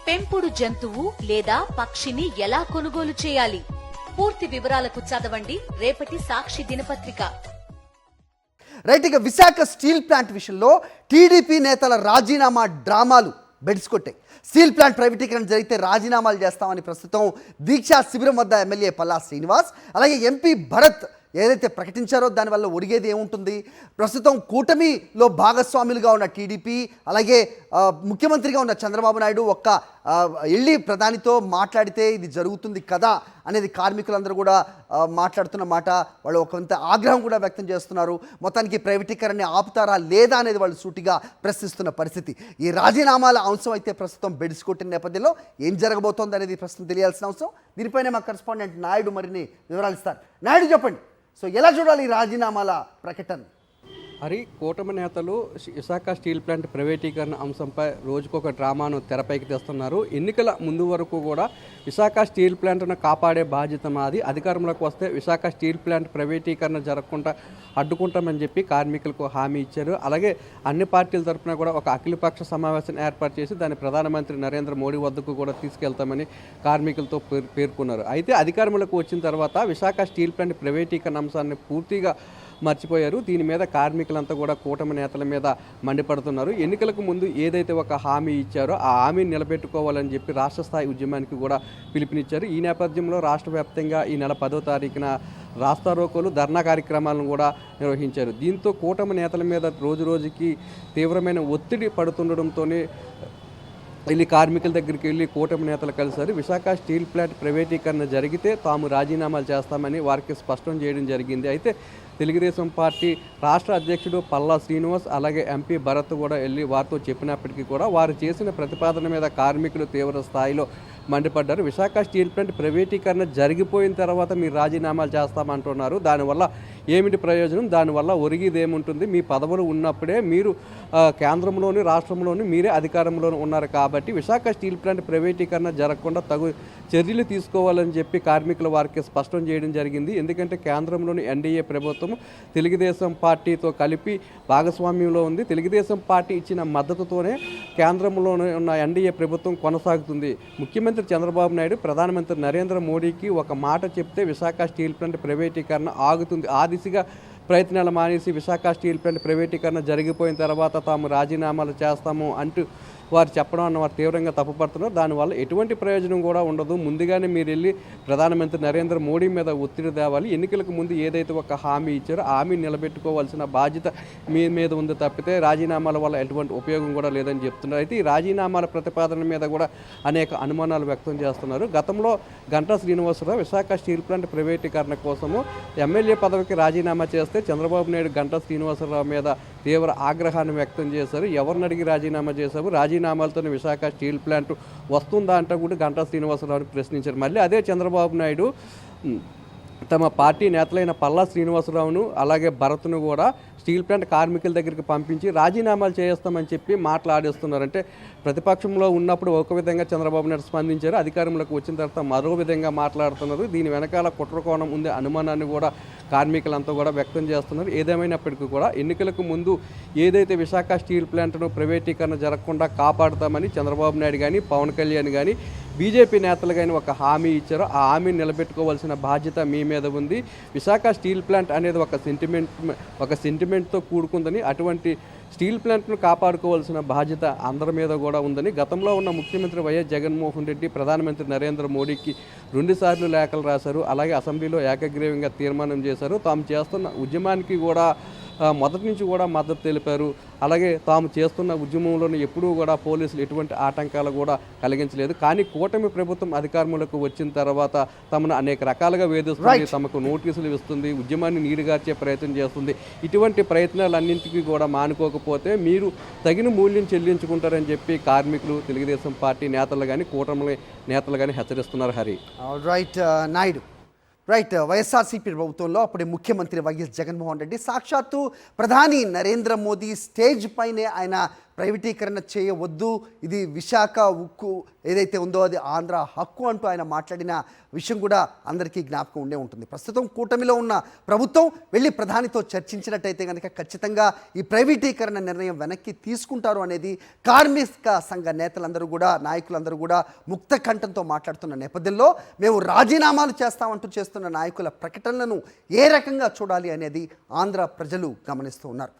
పెంపుడు జంతువు లేదా పక్షిని ఎలా కొనుగోలు చేయాలి? పూర్తి వివరాలకు చదవండి రేపటి సాక్షి దినపత్రిక. రైట్, ఇక విశాఖ స్టీల్ ప్లాంట్ విషయంలో టీడీపీ నేతల రాజీనామా డ్రామాలు బెడిసికొట్టాయి. స్టీల్ ప్లాంట్ ప్రైవేటీకరణ జరిగితే రాజీనామాలు చేస్తామని ప్రస్తుతం దీక్షా శిబిరం వద్ద ఎమ్మెల్యే పల్లా శ్రీనివాస్, అలాగే ఎంపీ భరత్ ఏదైతే ప్రకటించారో దానివల్ల ఒరిగేది ఏముంటుంది? ప్రస్తుతం కూటమిలో భాగస్వాములుగా ఉన్న టీడీపీ, అలాగే ముఖ్యమంత్రిగా ఉన్న చంద్రబాబు నాయుడు వెళ్ళి ప్రధానితో మాట్లాడితే ఇది జరుగుతుంది కదా అనేది కార్మికులందరూ కూడా మాట్లాడుతున్న మాట. వాళ్ళు కొంత ఆగ్రహం కూడా వ్యక్తం చేస్తున్నారు. మొత్తానికి ప్రైవేటీకరణని ఆపుతారా లేదా అనేది వాళ్ళు సూటిగా ప్రశ్నిస్తున్న పరిస్థితి. ఈ రాజీనామాల అంశం అయితే ప్రస్తుతం బెడిసికొట్టిన నేపథ్యంలో ఏం జరగబోతోంది అనేది ప్రస్తుతం తెలియాల్సిన అవసరం. దీనిపైనే మా కరెస్పాండెంట్ నాయుడు మరిన్ని వివరాలు ఇస్తారు. నాయుడు, చెప్పండి, సో ఎలా చూడాలి ఈ రాజీనామాల ప్రకటన? హరి, కూటమి నేతలు విశాఖ స్టీల్ ప్లాంట్ ప్రైవేటీకరణ అంశంపై రోజుకొక డ్రామాను తెరపైకి తెస్తున్నారు. ఎన్నికల ముందు వరకు కూడా విశాఖ స్టీల్ ప్లాంట్ను కాపాడే బాధ్యత మాది, అధికారంలోకి వస్తే విశాఖ స్టీల్ ప్లాంట్ ప్రైవేటీకరణ జరగకుండా అడ్డుకుంటామని చెప్పి కార్మికులకు హామీ ఇచ్చారు. అలాగే అన్ని పార్టీల తరఫున కూడా ఒక అఖిలపక్ష సమావేశం ఏర్పాటు చేసి దాన్ని ప్రధానమంత్రి నరేంద్ర మోడీ వద్దకు కూడా తీసుకెళ్తామని కార్మికులతో పేర్కొన్నారు. అయితే అధికారంలోకి వచ్చిన తర్వాత విశాఖ స్టీల్ ప్లాంట్ ప్రైవేటీకరణ అంశాన్ని పూర్తిగా మర్చిపోయారు. దీని మీద కార్మికులంతా కూడా కూటమి నేతల మీద మండిపడుతున్నారు. ఎన్నికలకు ముందు ఏదైతే ఒక హామీ ఇచ్చారో ఆ హామీని నిలబెట్టుకోవాలని చెప్పి రాష్ట్ర స్థాయి ఉద్యమానికి కూడా పిలుపునిచ్చారు. ఈ నేపథ్యంలో రాష్ట్ర వ్యాప్తంగా ఈ నెల 10వ తారీఖున రాస్తారోకోలు, ధర్నా కార్యక్రమాలను కూడా నిర్వహించారు. దీంతో కూటమి నేతల మీద రోజురోజుకి తీవ్రమైన ఒత్తిడి పడుతుండడంతోనే వెళ్ళి కార్మికుల దగ్గరికి వెళ్ళి కూటమి నేతలు కలిశారు. విశాఖ స్టీల్ ప్లాంట్ ప్రైవేటీకరణ జరిగితే తాము రాజీనామాలు చేస్తామని వారికి స్పష్టం చేయడం జరిగింది. అయితే తెలుగుదేశం పార్టీ రాష్ట్ర అధ్యక్షుడు పల్లా శ్రీనివాస్, అలాగే ఎంపీ భరత్ కూడా వెళ్ళి వారితో చెప్పినప్పటికీ కూడా వారు చేసిన ప్రతిపాదన మీద కార్మికులు తీవ్ర స్థాయిలో మండిపడ్డారు. విశాఖ స్టీల్ ప్లాంట్ ప్రైవేటీకరణ జరిగిపోయిన తర్వాత మీరు రాజీనామాలు చేస్తామంటున్నారు, దానివల్ల ఏమిటి ప్రయోజనం? దానివల్ల ఒరిగిది ఏముంటుంది? మీ పదవులు ఉన్నప్పుడే మీరు కేంద్రంలోని రాష్ట్రంలోని మీరే అధికారంలోనే ఉన్నారు కాబట్టి విశాఖ స్టీల్ ప్లాంట్ ప్రైవేటీకరణ జరగకుండా తగు చర్యలు తీసుకోవాలని చెప్పి కార్మికుల వారికి స్పష్టం చేయడం జరిగింది. ఎందుకంటే కేంద్రంలోని ఎన్డీఏ ప్రభుత్వం తెలుగుదేశం పార్టీతో కలిపి భాగస్వామ్యంలో ఉంది. తెలుగుదేశం పార్టీ ఇచ్చిన మద్దతుతోనే కేంద్రంలోనే ఉన్న ఎన్డీఏ ప్రభుత్వం కొనసాగుతుంది. ముఖ్యమంత్రి చంద్రబాబు నాయుడు ప్రధానమంత్రి నరేంద్ర మోడీకి ఒక మాట చెప్తే విశాఖ స్టీల్ ప్లాంట్ ప్రైవేటీకరణ ఆగుతుంది. ఆ దిశగా ప్రయత్నాలు మానేసి విశాఖ స్టీల్ ప్లాంట్ ప్రైవేటీకరణ జరిగిపోయిన తర్వాత తాము రాజీనామాలు చేస్తాము అంటూ వారు చెప్పడం అన్న వారు తీవ్రంగా తప్పుపడుతున్నారు. దానివల్ల ఎటువంటి ప్రయోజనం కూడా ఉండదు. ముందుగానే మీరు వెళ్ళి ప్రధానమంత్రి నరేంద్ర మోడీ మీద ఒత్తిడి తేవాలి. ఎన్నికలకు ముందు ఏదైతే ఒక హామీ ఇచ్చారో ఆ హామీ నిలబెట్టుకోవాల్సిన బాధ్యత మీ మీద ఉంది తప్పితే రాజీనామాల వల్ల ఎటువంటి ఉపయోగం కూడా లేదని చెప్తున్నారు. అయితే ఈ రాజీనామాల ప్రతిపాదన మీద కూడా అనేక అనుమానాలు వ్యక్తం చేస్తున్నారు. గతంలో గంటా శ్రీనివాసరావు విశాఖ స్టీల్ ప్లాంట్ ప్రైవేటీకరణ కోసము ఎమ్మెల్యే పదవికి రాజీనామా చేస్తే చంద్రబాబు నాయుడు గంటా శ్రీనివాసరావు మీద తీవ్ర ఆగ్రహాన్ని వ్యక్తం చేశారు. ఎవరిని అడిగి రాజీనామా చేశారు? రాజీనామాలతోనే విశాఖ స్టీల్ ప్లాంట్ వస్తుందా అంటూ కూడా గంటా శ్రీనివాసరావుని ప్రశ్నించారు. మళ్ళీ అదే చంద్రబాబు నాయుడు తమ పార్టీ నేతలైన పల్లా శ్రీనివాసరావును అలాగే భరత్ను కూడా స్టీల్ ప్లాంట్ కార్మికుల దగ్గరికి పంపించి రాజీనామాలు చేస్తామని చెప్పి మాట్లాడేస్తున్నారు. అంటే ప్రతిపక్షంలో ఉన్నప్పుడు ఒక విధంగా చంద్రబాబు నాయుడు స్పందించారు, అధికారంలోకి వచ్చిన తర్వాత మరో విధంగా మాట్లాడుతున్నారు. దీని వెనకాల కుట్రకోణం ఉండే అనుమానాన్ని కూడా కార్మికులంతా కూడా వ్యక్తం చేస్తున్నారు. ఏదేమైనప్పటికీ కూడా ఎన్నికలకు ముందు ఏదైతే విశాఖ స్టీల్ ప్లాంట్ను ప్రైవేటీకరణ జరగకుండా కాపాడుతామని చంద్రబాబు నాయుడు కానీ పవన్ కళ్యాణ్ కానీ బీజేపీ నేతలు కానీ ఒక హామీ ఇచ్చారో ఆ హామీని నిలబెట్టుకోవాల్సిన బాధ్యత మీ మీద ఉంది. విశాఖ స్టీల్ ప్లాంట్ అనేది ఒక సెంటిమెంట్తో కూడుకుందని, అటువంటి స్టీల్ ప్లాంట్ను కాపాడుకోవాల్సిన బాధ్యత అందరి మీద కూడా ఉందని గతంలో ఉన్న ముఖ్యమంత్రి వైఎస్ జగన్మోహన్ రెడ్డి ప్రధానమంత్రి నరేంద్ర మోడీకి 2 సార్లు లేఖలు రాశారు. అలాగే అసెంబ్లీలో ఏకగ్రీవంగా తీర్మానం చేశారు. తాము చేస్తున్న ఉద్యమానికి కూడా మొదటి నుంచి కూడా మద్దతు తెలిపారు. అలాగే తాము చేస్తున్న ఉద్యమంలోనే ఎప్పుడూ కూడా పోలీసులు ఎటువంటి ఆటంకాలు కూడా కలిగించలేదు. కానీ కూటమి ప్రభుత్వం అధికారంలోకి వచ్చిన తర్వాత తమను అనేక రకాలుగా వేధిస్తుంది, తమకు నోటీసులు ఇస్తుంది, ఉద్యమాన్ని నీరుగార్చే ప్రయత్నం చేస్తుంది. ఇటువంటి ప్రయత్నాలన్నింటికీ కూడా మానుకోకపోతే మీరు తగిన మూల్యం చెల్లించుకుంటారని చెప్పి కార్మికులు, తెలుగుదేశం పార్టీ నేతలు కానీ కూటమి నేతలు కానీ హెచ్చరిస్తున్నారు. హరి, నాయుడు, వైఎస్ఆర్సీపీ ప్రభుత్వంలో అప్పటి ముఖ్యమంత్రి వైఎస్ జగన్మోహన్ రెడ్డి సాక్షాత్తు ప్రధాని నరేంద్ర మోదీ స్టేజ్ పైనే ఆయన ప్రైవేటీకరణ చేయవద్దు, ఇది విశాఖ ఉక్కు ఏదైతే ఉందో అది ఆంధ్ర హక్కు అంటూ ఆయన మాట్లాడిన విషయం కూడా అందరికీ జ్ఞాపకం ఉండే ఉంటుంది. ప్రస్తుతం కూటమిలో ఉన్న ప్రభుత్వం వెళ్ళి ప్రధానితో చర్చించినట్టయితే కనుక ఖచ్చితంగా ఈ ప్రైవేటీకరణ నిర్ణయం వెనక్కి తీసుకుంటారు అనేది కార్మిక సంఘ నేతలందరూ కూడా, నాయకులందరూ కూడా ముక్త కంఠంతో మాట్లాడుతున్న నేపథ్యంలో మేము రాజీనామాలు చేస్తామంటూ చేస్తున్న నాయకుల ప్రకటనలను ఏ రకంగా చూడాలి అనేది ఆంధ్ర ప్రజలు గమనిస్తూ ఉన్నారు.